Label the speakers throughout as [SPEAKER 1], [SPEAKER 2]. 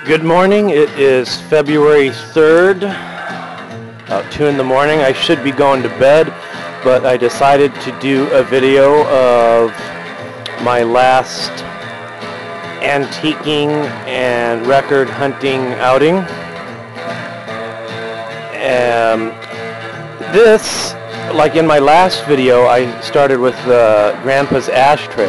[SPEAKER 1] Good morning. It is February 3rd, about 2 in the morning. I should be going to bed, but I decided to do a video of my last antiquing and record hunting outing. This, like in my last video, I started with Grandpa's ashtray.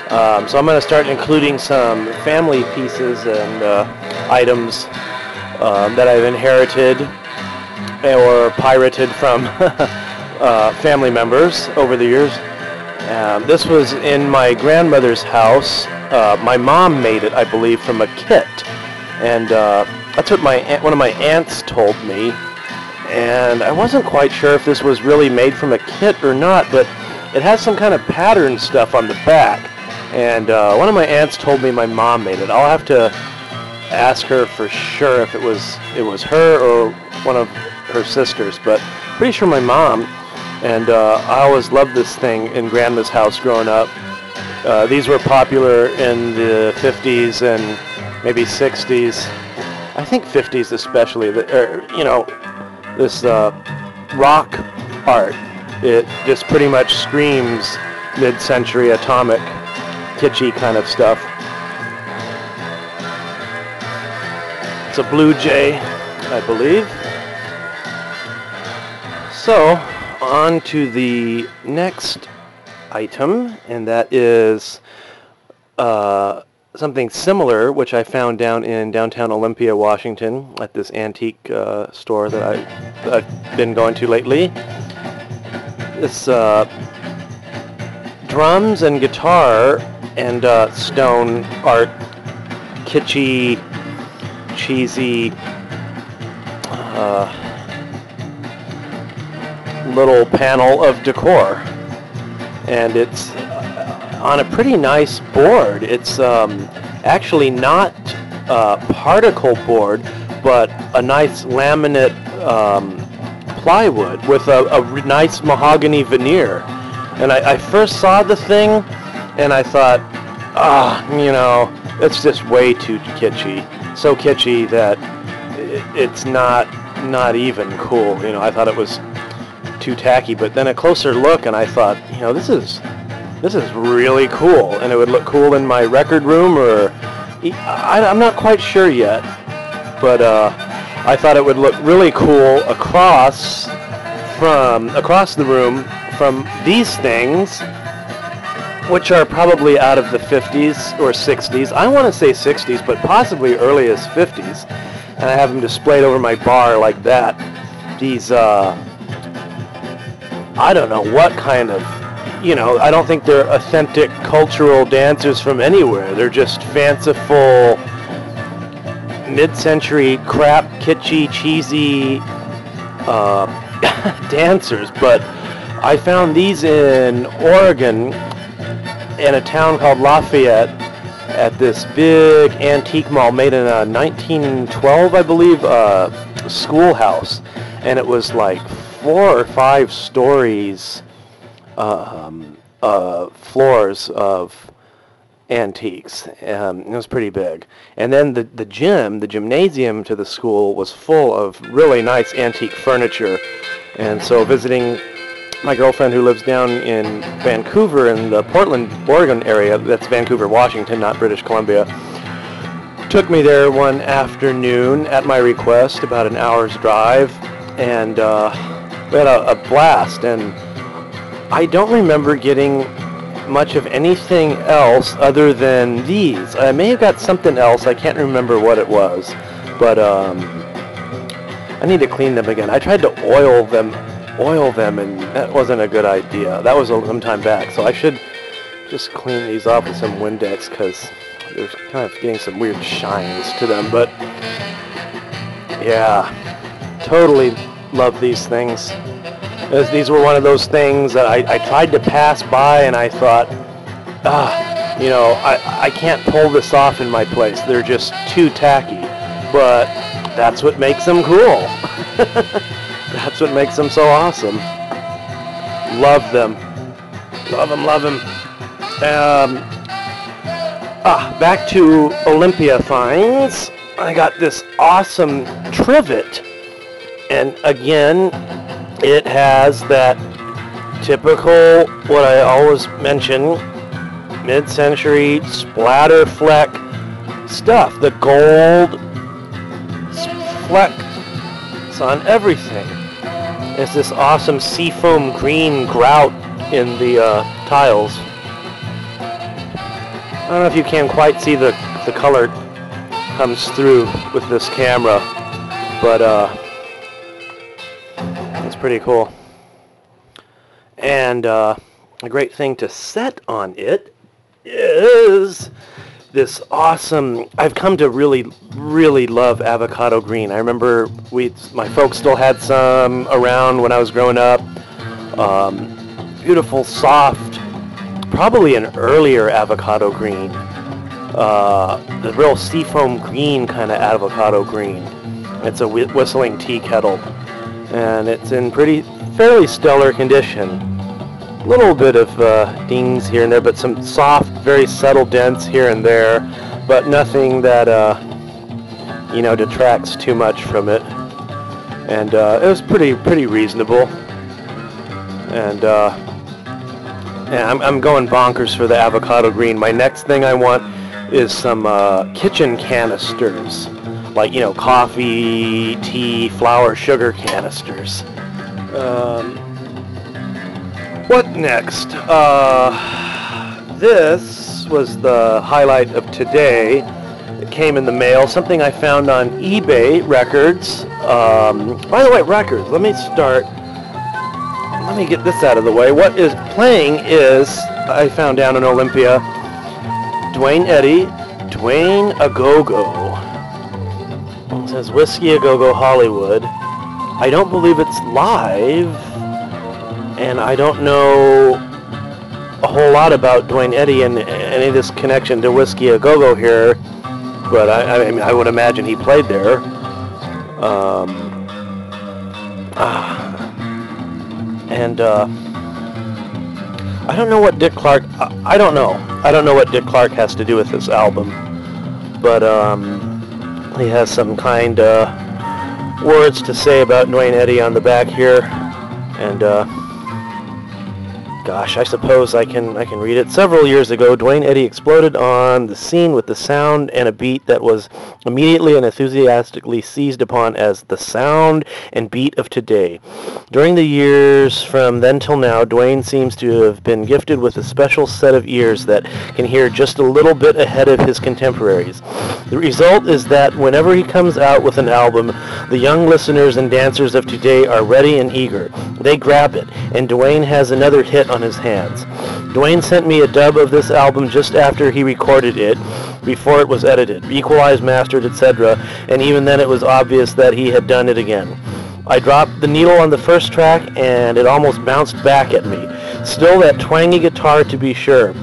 [SPEAKER 1] So I'm going to start including some family pieces and items that I've inherited or pirated from family members over the years. This was in my grandmother's house. My mom made it, I believe, from a kit, and that's what one of my aunts told me. And I wasn't quite sure if this was really made from a kit or not, but it has some kind of pattern stuff on the back. And one of my aunts told me my mom made it. I'll have to ask her for sure if it was her or one of her sisters, but pretty sure my mom. And I always loved this thing in Grandma's house growing up. These were popular in the 50s and maybe 60s. I think 50s especially. This rock art. It just pretty much screams mid-century atomic, kitschy kind of stuff. It's a Blue Jay, I believe. So, on to the next item, and that is something similar, which I found down in downtown Olympia, Washington, at this antique store that I've been going to lately. This drums and guitar and stone art, kitschy, cheesy, little panel of decor, and it's on a pretty nice board. It's actually not particle board, but a nice laminate plywood with a nice mahogany veneer. And I first saw the thing, and I thought, it's just way too kitschy. So kitschy that it's not even cool. I thought it was too tacky. But then a closer look, and I thought, this is really cool, and it would look cool in my record room, or I'm not quite sure yet. But I thought it would look really cool across the room from these things, which are probably out of the 50s or 60s. I want to say 60s, but possibly early as 50s. And I have them displayed over my bar like that. These, I don't know what kind of, I don't think they're authentic cultural dancers from anywhere. They're just fanciful, mid-century crap, kitschy, cheesy dancers. But I found these in Oregon, in a town called Lafayette, at this big antique mall made in 1912, I believe, schoolhouse. And it was like 4 or 5 stories, floors of antiques. It was pretty big. And then the gymnasium to the school was full of really nice antique furniture. And so visiting my girlfriend, who lives down in Vancouver, in the Portland, Oregon area, that's Vancouver, Washington, not British Columbia, took me there one afternoon at my request, about an hour's drive, and we had a blast. And I don't remember getting much of anything else other than these. I may have got something else. I can't remember what it was, but I need to clean them again. I tried to oil them, and that wasn't a good idea. That was some time back, so I should just clean these off with some Windex, because they're kind of getting some weird shines to them. But yeah, totally love these things. These were one of those things that I tried to pass by, and I thought, I can't pull this off in my place. They're just too tacky. But that's what makes them cool. That's what makes them so awesome. Love them. Love them. Back to Olympia finds. I got this awesome trivet, and again, it has that typical, what I always mention, mid-century splatter fleck stuff. The gold flecks on everything. It's this awesome seafoam green grout in the tiles. I don't know if you can quite see the color comes through with this camera, but it's pretty cool. And a great thing to set on it is this awesome, I've come to really, really love avocado green. I remember my folks still had some around when I was growing up. Beautiful, soft, probably an earlier avocado green. The real seafoam green kind of avocado green. It's a whistling tea kettle. And it's in fairly stellar condition. A little bit of dings here and there, but some soft, very subtle dents here and there, but nothing that detracts too much from it. And it was pretty reasonable. And I'm going bonkers for the avocado green. My next thing I want is some kitchen canisters, like coffee, tea, flour, sugar canisters. What next? This was the highlight of today. It came in the mail, something I found on eBay records. By the way, records, let me get this out of the way. What is playing is, I found down in Olympia, Dwayne A Go-Go. It says Whiskey A Go-Go Hollywood. I don't believe it's live. And I don't know a whole lot about Dwayne Eddy and any of this connection to Whiskey A Go-Go here, but I would imagine he played there. I don't know what Dick Clark. I don't know what Dick Clark has to do with this album, but he has some kind words to say about Dwayne Eddy on the back here, and. Gosh, I suppose I can read it. Several years ago, Dwayne Eddy exploded on the scene with the sound and a beat that was immediately and enthusiastically seized upon as the sound and beat of today. During the years from then till now, Dwayne seems to have been gifted with a special set of ears that can hear just a little bit ahead of his contemporaries. The result is that whenever he comes out with an album, the young listeners and dancers of today are ready and eager. They grab it, and Dwayne has another hit on his hands. Dwayne sent me a dub of this album just after he recorded it, before it was edited, equalized, mastered, etc., and even then it was obvious that he had done it again. I dropped the needle on the first track and it almost bounced back at me. Still that twangy guitar to be sure,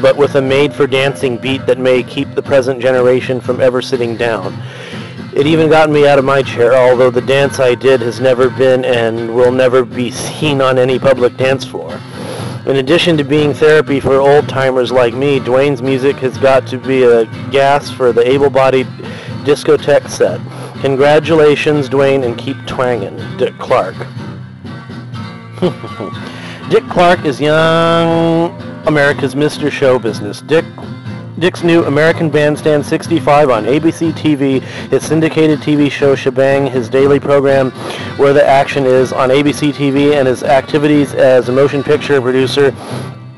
[SPEAKER 1] but with a made-for-dancing beat that may keep the present generation from ever sitting down. It even got me out of my chair, although the dance I did has never been and will never be seen on any public dance floor. In addition to being therapy for old-timers like me, Dwayne's music has got to be a gas for the able-bodied discotheque set. Congratulations, Dwayne, and keep twangin'. Dick Clark. Dick Clark is young America's Mr. Show Business. Dick's new American Bandstand 65 on ABC TV, his syndicated TV show Shebang, his daily program Where the Action Is on ABC TV, and his activities as a motion picture producer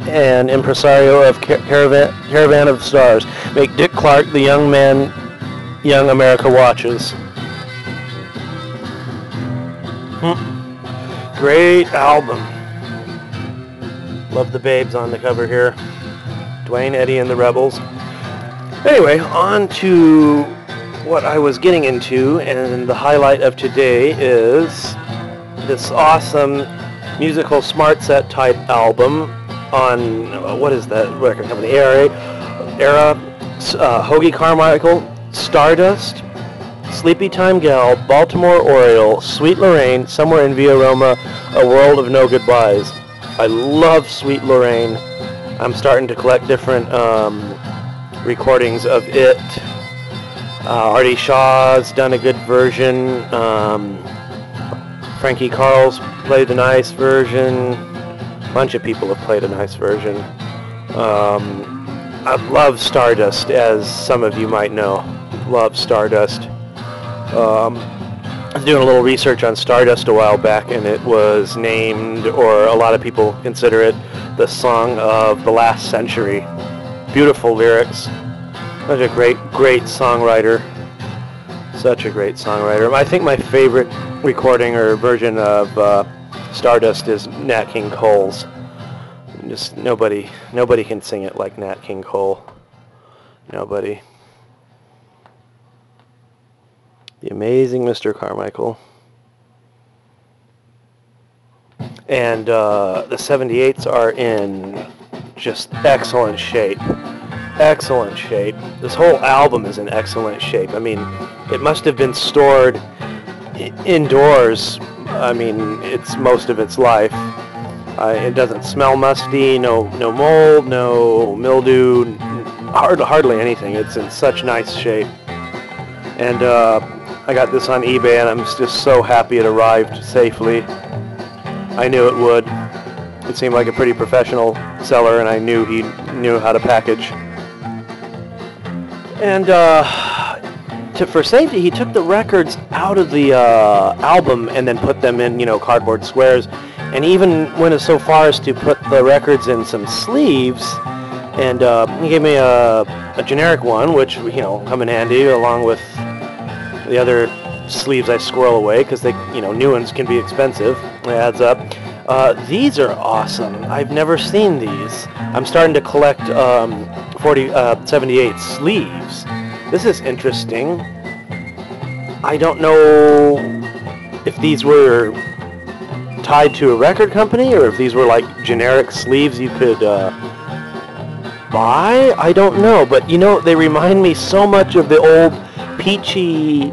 [SPEAKER 1] and impresario of Caravan of Stars make Dick Clark the young man young America watches. Great album. Love the babes on the cover here. Dwayne Eddy and the Rebels. Anyway, on to what I was getting into, and the highlight of today is this awesome musical smart set type album on, what is that record company? Era, Hoagie Carmichael, Stardust, Sleepy Time Gal, Baltimore Oriole, Sweet Lorraine, Somewhere in Via Roma, A World of No Goodbyes. I love Sweet Lorraine. I'm starting to collect different recordings of it. Artie Shaw's done a good version. Frankie Carl's played a nice version. A bunch of people have played a nice version. I love Stardust, as some of you might know. Love Stardust. I was doing a little research on Stardust a while back, and it was named, or a lot of people consider it, the song of the last century. Beautiful lyrics. Such a great songwriter. Such a great songwriter. I think my favorite recording or version of Stardust is Nat King Cole's. Just nobody can sing it like Nat King Cole. Nobody. The amazing Mr. Carmichael. And the 78s are in just excellent shape. Excellent shape. This whole album is in excellent shape. I mean, it must have been stored indoors. I mean, it's most of its life. It doesn't smell musty, no mold, no mildew, hardly anything. It's in such nice shape. And I got this on eBay, and I'm just so happy it arrived safely. I knew it would. It seemed like a pretty professional seller, and I knew he knew how to package. And for safety, he took the records out of the album and then put them in, cardboard squares, and even went so far as to put the records in some sleeves. And he gave me a generic one, which come in handy along with the other sleeves I squirrel away, because they, new ones can be expensive. It adds up. These are awesome. I've never seen these. I'm starting to collect 78 sleeves. This is interesting. I don't know if these were tied to a record company or if these were like generic sleeves you could buy. I don't know, but they remind me so much of the old peachy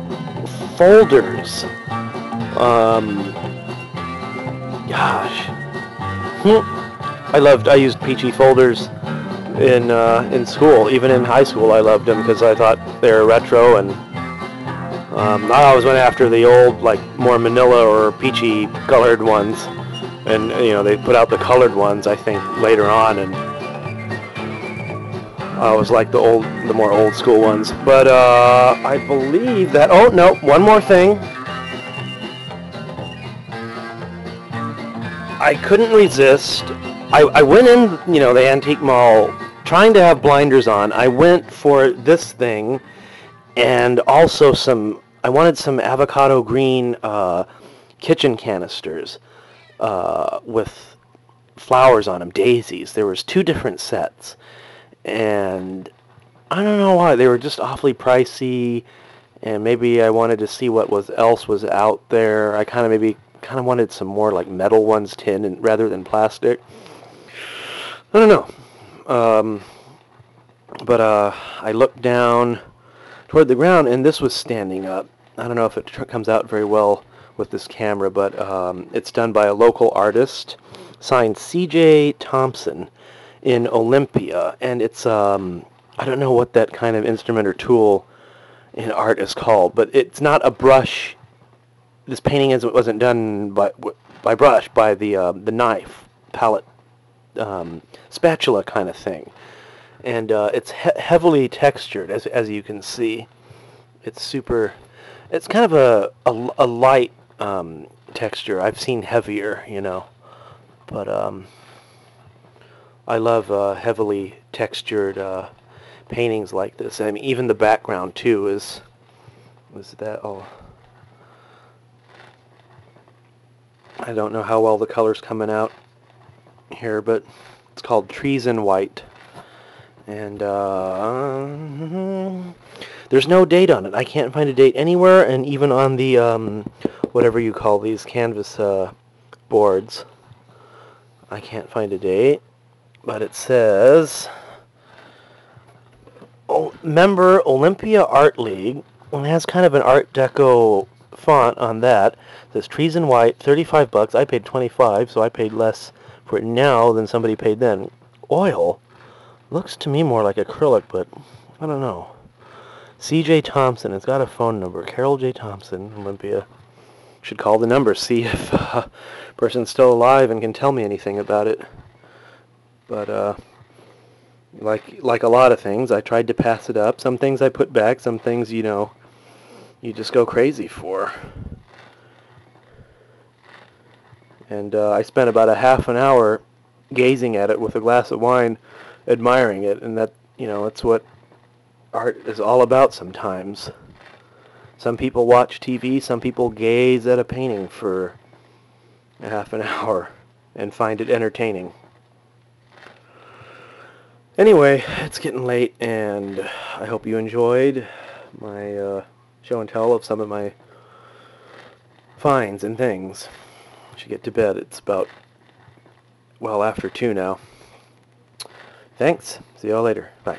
[SPEAKER 1] folders. Gosh, I used peachy folders in school. Even in high school, I loved them because I thought they were retro, and I always went after the old, like more manila or peachy colored ones. And they put out the colored ones, I think, later on, and I always liked the more old school ones. But I believe that. Oh no, one more thing. I couldn't resist. I went in, the antique mall, trying to have blinders on. I went for this thing, and also I wanted some avocado green kitchen canisters with flowers on them, daisies. There was 2 different sets, and I don't know why. They were just awfully pricey, and maybe I wanted to see what else was out there. I kind of wanted some more like metal ones, tin, rather than plastic. I don't know. But I looked down toward the ground, and this was standing up. I don't know if it comes out very well with this camera, but it's done by a local artist, signed C.J. Thompson in Olympia, and it's I don't know what that kind of instrument or tool in art is called, but it's not a brush. This painting wasn't done by brush, by the knife, palette, spatula kind of thing, and it's heavily textured, as you can see. It's super. It's kind of a light texture. I've seen heavier, but I love heavily textured paintings like this. I mean, even the background too was that all. I don't know how well the color's coming out here, but it's called Trees in White, and there's no date on it. I can't find a date anywhere, and even on the whatever you call these canvas boards, I can't find a date. But it says, member Olympia Art League, and it has kind of an Art Deco font on that. It says Trees in White, $35. I paid $25, so I paid less for it now than somebody paid then. Oil looks to me more like acrylic, but I don't know. C.J. Thompson. It's got a phone number. Carol J. Thompson, Olympia. Should call the number, see if person's still alive and can tell me anything about it. But like a lot of things, I tried to pass it up. Some things I put back. Some things, you know, you just go crazy for. And I spent about a half an hour gazing at it with a glass of wine, admiring it, and that, you know, it's what art is all about sometimes. Some people watch TV, some people gaze at a painting for a half an hour and find it entertaining. Anyway, it's getting late, and I hope you enjoyed my show and tell of some of my finds and things. I should get to bed. It's about, well, after 2 now. Thanks. See y'all later. Bye.